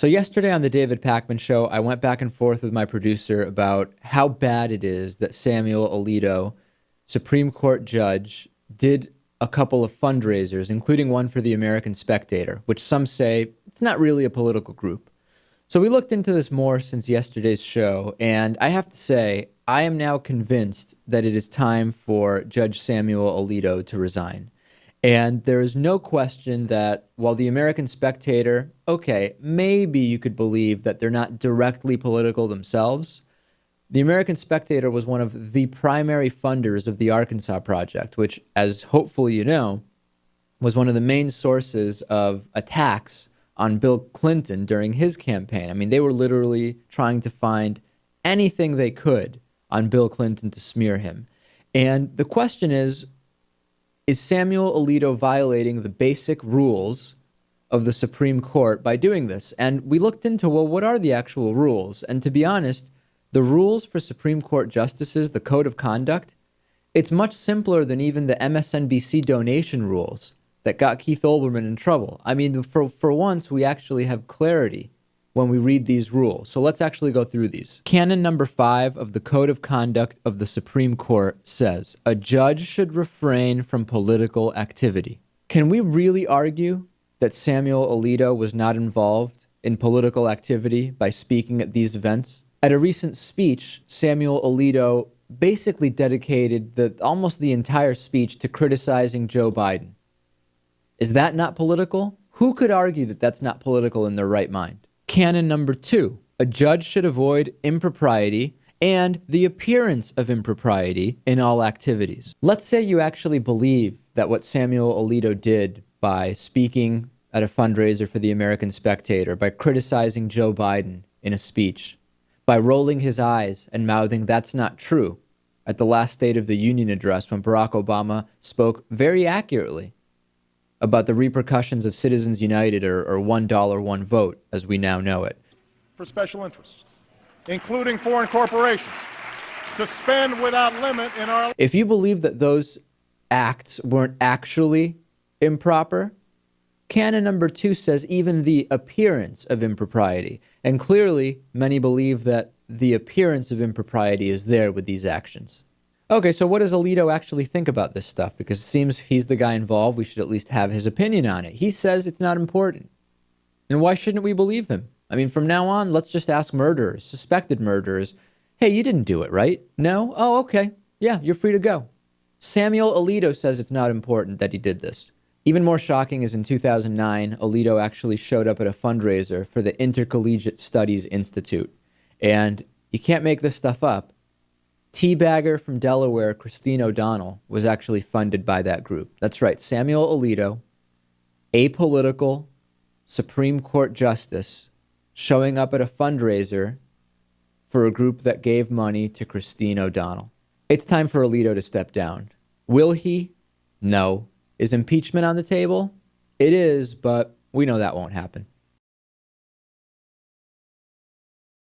So yesterday on the David Pakman Show, I went back and forth with my producer about how bad it is that Samuel Alito, Supreme Court judge, did a couple of fundraisers, including one for the American Spectator, which some say it's not really a political group. So we looked into this more since yesterday's show, and I have to say, I am now convinced that it is time for Judge Samuel Alito to resign. And there is no question that while the American Spectator, okay, maybe you could believe that they're not directly political themselves, the American Spectator was one of the primary funders of the Arkansas Project, which, as hopefully you know, was one of the main sources of attacks on Bill Clinton during his campaign. I mean, they were literally trying to find anything they could on Bill Clinton to smear him. And the question is Samuel Alito violating the basic rules of the Supreme Court by doing this? And we looked into, well, what are the actual rules? And to be honest, the rules for Supreme Court justices, the Code of Conduct, it's much simpler than even the MSNBC donation rules that got Keith Olbermann in trouble. I mean, for once, we actually have clarity when we read these rules. So let's actually go through these. Canon number 5 of the Code of Conduct of the Supreme Court says, a judge should refrain from political activity. Can we really argue that Samuel Alito was not involved in political activity by speaking at these events? At a recent speech, Samuel Alito basically dedicated almost the entire speech to criticizing Joe Biden. Is that not political? Who could argue that that's not political in their right mind? Canon number 2, a judge should avoid impropriety and the appearance of impropriety in all activities. Let's say you actually believe that what Samuel Alito did by speaking at a fundraiser for the American Spectator, by criticizing Joe Biden in a speech, by rolling his eyes and mouthing "that's not true" at the last State of the Union address when Barack Obama spoke very accurately about the repercussions of Citizens United or $1 one vote, as we now know it. For special interests, including foreign corporations, to spend without limit in our... If you believe that those acts weren't actually improper, Canon number 2 says even the appearance of impropriety. And clearly, many believe that the appearance of impropriety is there with these actions. Okay, so what does Alito actually think about this stuff? Because it seems if he's the guy involved, we should at least have his opinion on it. He says it's not important. And why shouldn't we believe him? I mean, from now on, let's just ask murderers, suspected murderers, hey, you didn't do it, right? No? Oh, okay. Yeah, you're free to go. Samuel Alito says it's not important that he did this. Even more shocking is in 2009, Alito actually showed up at a fundraiser for the Intercollegiate Studies Institute. And you can't make this stuff up. Teabagger from Delaware, Christine O'Donnell, was actually funded by that group. That's right, Samuel Alito, apolitical Supreme Court justice, showing up at a fundraiser for a group that gave money to Christine O'Donnell. It's time for Alito to step down. Will he? No. Is impeachment on the table? It is, but we know that won't happen.